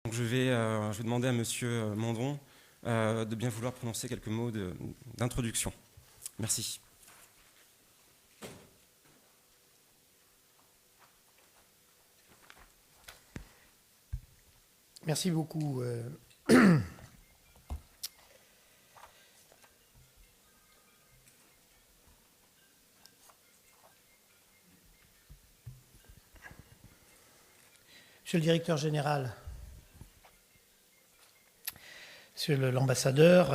Donc je vais demander à Monsieur Mandon de bien vouloir prononcer quelques mots d'introduction. Merci. Merci beaucoup. Monsieur le directeur général, Monsieur l'ambassadeur,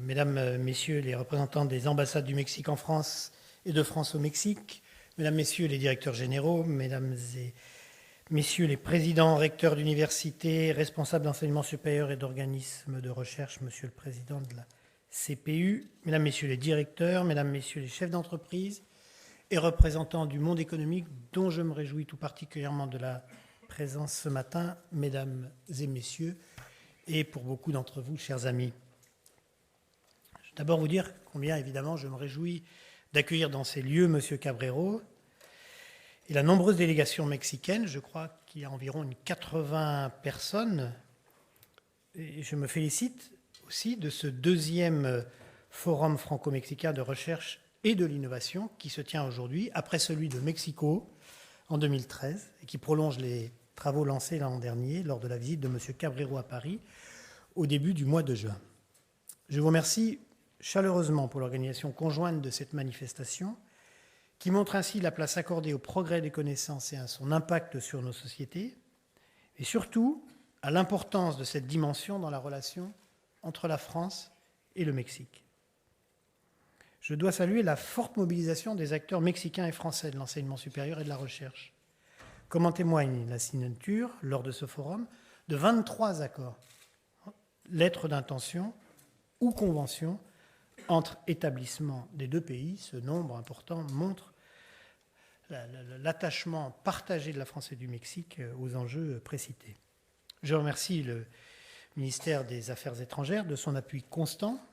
Mesdames, Messieurs les représentants des ambassades du Mexique en France et de France au Mexique, Mesdames, Messieurs les directeurs généraux, Mesdames et Messieurs les présidents, recteurs d'universités, responsables d'enseignement supérieur et d'organismes de recherche, Monsieur le Président de la CPU, Mesdames, Messieurs les directeurs, Mesdames, Messieurs les chefs d'entreprise et représentants du monde économique, dont je me réjouis tout particulièrement de la présence ce matin, Mesdames et Messieurs, et pour beaucoup d'entre vous, chers amis. Je vais d'abord vous dire combien, évidemment, je me réjouis d'accueillir dans ces lieux Monsieur Cabrero et la nombreuse délégation mexicaine. Je crois qu'il y a environ une 80 personnes. Et je me félicite aussi de ce deuxième forum franco-mexicain de recherche et de l'innovation qui se tient aujourd'hui, après celui de Mexico en 2013, et qui prolonge les travaux lancés l'an dernier lors de la visite de M. Cabrero à Paris au début du mois de juin. Je vous remercie chaleureusement pour l'organisation conjointe de cette manifestation, qui montre ainsi la place accordée au progrès des connaissances et à son impact sur nos sociétés, et surtout à l'importance de cette dimension dans la relation entre la France et le Mexique. Je dois saluer la forte mobilisation des acteurs mexicains et français de l'enseignement supérieur et de la recherche, comme en témoigne la signature, lors de ce forum, de 23 accords, lettres d'intention ou conventions entre établissements des deux pays. Ce nombre important montre l'attachement partagé de la France et du Mexique aux enjeux précités. Je remercie le ministère des Affaires étrangères de son appui constant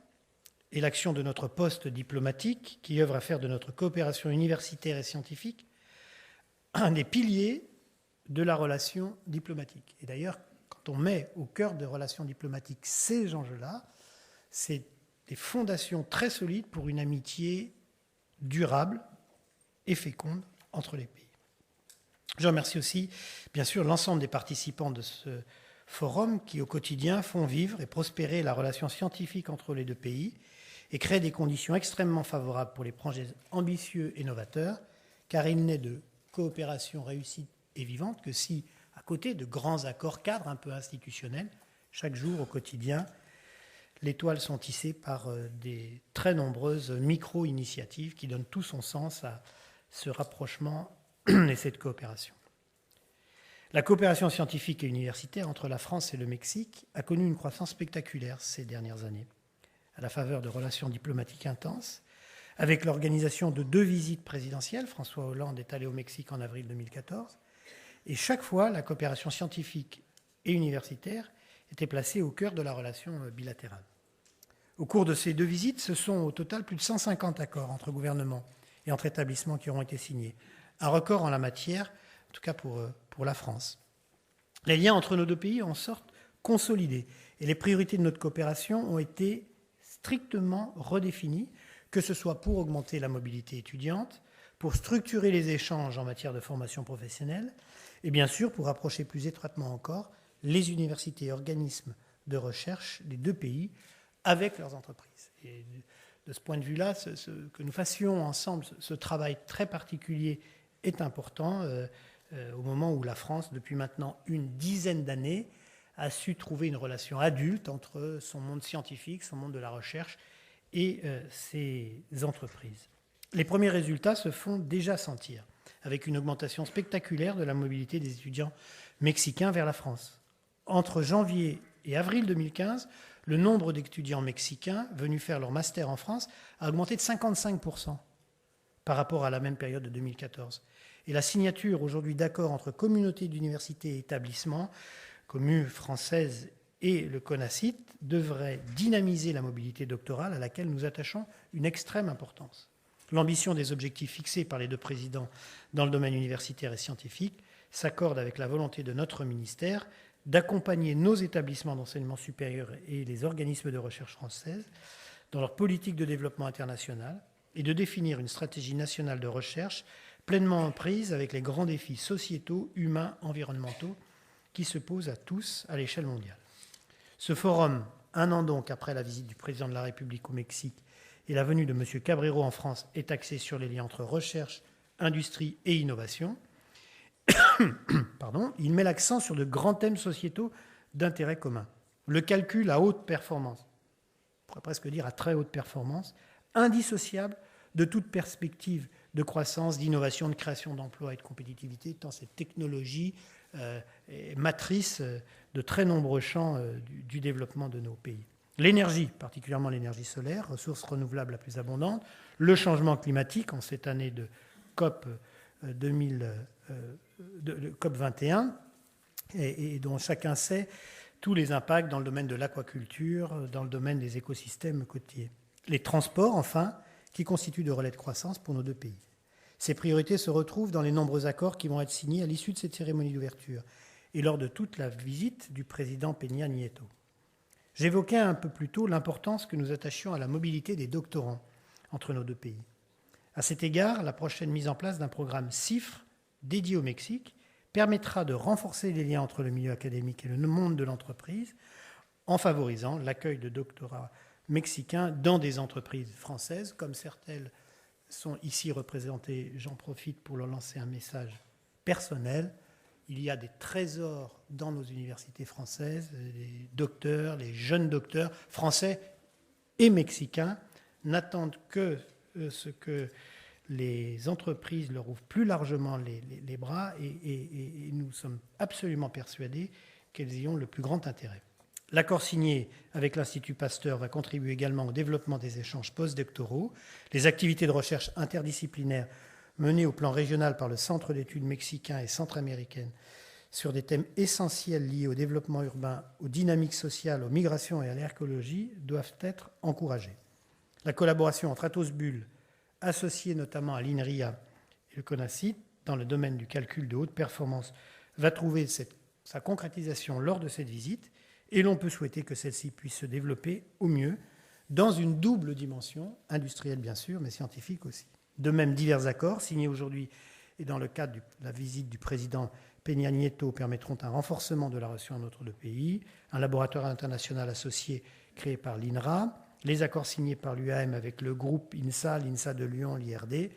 et l'action de notre poste diplomatique qui œuvre à faire de notre coopération universitaire et scientifique un des piliers de la relation diplomatique. Et d'ailleurs, quand on met au cœur des relations diplomatiques ces enjeux-là, c'est des fondations très solides pour une amitié durable et féconde entre les pays. Je remercie aussi, bien sûr, l'ensemble des participants de ce forum qui, au quotidien, font vivre et prospérer la relation scientifique entre les deux pays et créent des conditions extrêmement favorables pour les projets ambitieux et novateurs, car il n'est de coopération réussie et vivante que si, à côté de grands accords cadres un peu institutionnels, chaque jour, au quotidien, les toiles sont tissées par des très nombreuses micro-initiatives qui donnent tout son sens à ce rapprochement et cette coopération. La coopération scientifique et universitaire entre la France et le Mexique a connu une croissance spectaculaire ces dernières années, à la faveur de relations diplomatiques intenses, avec l'organisation de 2 visites présidentielles. François Hollande est allé au Mexique en avril 2014, et chaque fois, la coopération scientifique et universitaire était placée au cœur de la relation bilatérale. Au cours de ces 2 visites, ce sont au total plus de 150 accords entre gouvernements et entre établissements qui auront été signés. Un record en la matière, en tout cas pour la France. Les liens entre nos deux pays en sortent consolidés et les priorités de notre coopération ont été strictement redéfinies, que ce soit pour augmenter la mobilité étudiante, pour structurer les échanges en matière de formation professionnelle et bien sûr pour rapprocher plus étroitement encore les universités et organismes de recherche des deux pays avec leurs entreprises. Et de ce point de vue-là, que nous fassions ensemble ce travail très particulier est important au moment où la France, depuis maintenant une dizaine d'années, a su trouver une relation adulte entre son monde scientifique, son monde de la recherche et ses entreprises. Les premiers résultats se font déjà sentir, avec une augmentation spectaculaire de la mobilité des étudiants mexicains vers la France. Entre janvier et avril 2015, le nombre d'étudiants mexicains venus faire leur master en France a augmenté de 55% par rapport à la même période de 2014. Et la signature aujourd'hui d'accords entre communautés d'universités et établissements, communes françaises et le CONACYT, devrait dynamiser la mobilité doctorale à laquelle nous attachons une extrême importance. L'ambition des objectifs fixés par les 2 présidents dans le domaine universitaire et scientifique s'accorde avec la volonté de notre ministère d'accompagner nos établissements d'enseignement supérieur et les organismes de recherche françaises dans leur politique de développement international et de définir une stratégie nationale de recherche pleinement en prise avec les grands défis sociétaux, humains, environnementaux qui se posent à tous à l'échelle mondiale. Ce forum, un an donc après la visite du président de la République au Mexique et la venue de M. Cabrero en France, est axé sur les liens entre recherche, industrie et innovation. Pardon, il met l'accent sur de grands thèmes sociétaux d'intérêt commun. Le calcul à haute performance, on pourrait presque dire à très haute performance, indissociable de toute perspective de croissance, d'innovation, de création d'emplois et de compétitivité, tant cette technologie est matrice de très nombreux champs du développement de nos pays. L'énergie, particulièrement l'énergie solaire, ressource renouvelable la plus abondante, le changement climatique en cette année de COP 21, et dont chacun sait tous les impacts dans le domaine de l'aquaculture, dans le domaine des écosystèmes côtiers. Les transports, enfin, qui constituent de relais de croissance pour nos deux pays. Ces priorités se retrouvent dans les nombreux accords qui vont être signés à l'issue de cette cérémonie d'ouverture et lors de toute la visite du président Peña Nieto. J'évoquais un peu plus tôt l'importance que nous attachions à la mobilité des doctorants entre nos deux pays. À cet égard, la prochaine mise en place d'un programme CIFRE dédié au Mexique permettra de renforcer les liens entre le milieu académique et le monde de l'entreprise en favorisant l'accueil de doctorats mexicains dans des entreprises françaises, comme certaines sont ici représentées. J'en profite pour leur lancer un message personnel. Il y a des trésors dans nos universités françaises, les docteurs, les jeunes docteurs français et mexicains n'attendent que ce que les entreprises leur ouvrent plus largement les bras et nous sommes absolument persuadés qu'elles y ont le plus grand intérêt. L'accord signé avec l'Institut Pasteur va contribuer également au développement des échanges postdoctoraux. Les activités de recherche interdisciplinaires menées au plan régional par le Centre d'études mexicain et centra-américaine sur des thèmes essentiels liés au développement urbain, aux dynamiques sociales, aux migrations et à l'écologie doivent être encouragées. La collaboration entre Atos Bull, associée notamment à l'INRIA et le CONACYT, dans le domaine du calcul de haute performance, va trouver sa concrétisation lors de cette visite et l'on peut souhaiter que celle-ci puisse se développer au mieux dans une double dimension, industrielle bien sûr, mais scientifique aussi. De même, divers accords signés aujourd'hui et dans le cadre de la visite du président Peña Nieto permettront un renforcement de la relation entre notre deux pays, un laboratoire international associé créé par l'INRA, les accords signés par l'UAM avec le groupe INSA, l'INSA de Lyon, l'IRD.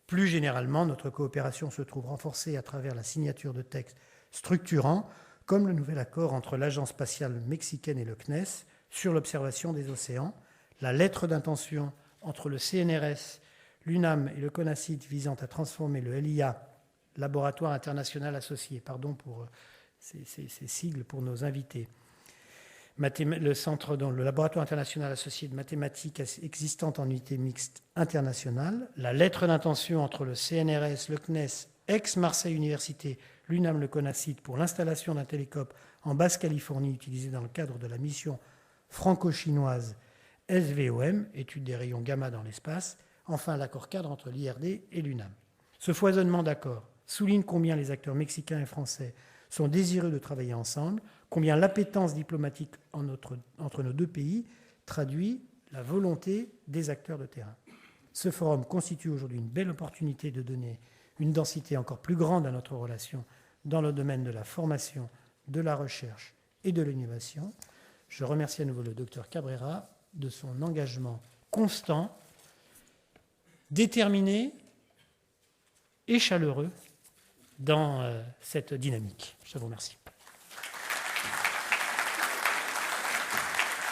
Plus généralement, notre coopération se trouve renforcée à travers la signature de textes structurants, comme le nouvel accord entre l'Agence spatiale mexicaine et le CNES sur l'observation des océans, la lettre d'intention entre le CNRS, l'UNAM et le CONACYT visant à transformer le LIA, Laboratoire international associé, pardon pour ces sigles pour nos invités, le laboratoire international associé de mathématiques existante en unité mixte internationale, la lettre d'intention entre le CNRS, le CNES, ex-Marseille Université, l'UNAM, le CONACYT pour l'installation d'un télescope en Basse-Californie utilisé dans le cadre de la mission franco-chinoise SVOM, étude des rayons gamma dans l'espace, enfin l'accord cadre entre l'IRD et l'UNAM. Ce foisonnement d'accords souligne combien les acteurs mexicains et français sont désireux de travailler ensemble, combien l'appétence diplomatique entre nos deux pays traduit la volonté des acteurs de terrain. Ce forum constitue aujourd'hui une belle opportunité de donner une densité encore plus grande à notre relation dans le domaine de la formation, de la recherche et de l'innovation. Je remercie à nouveau le Dr Cabrera de son engagement constant, déterminé et chaleureux dans cette dynamique. Je vous remercie.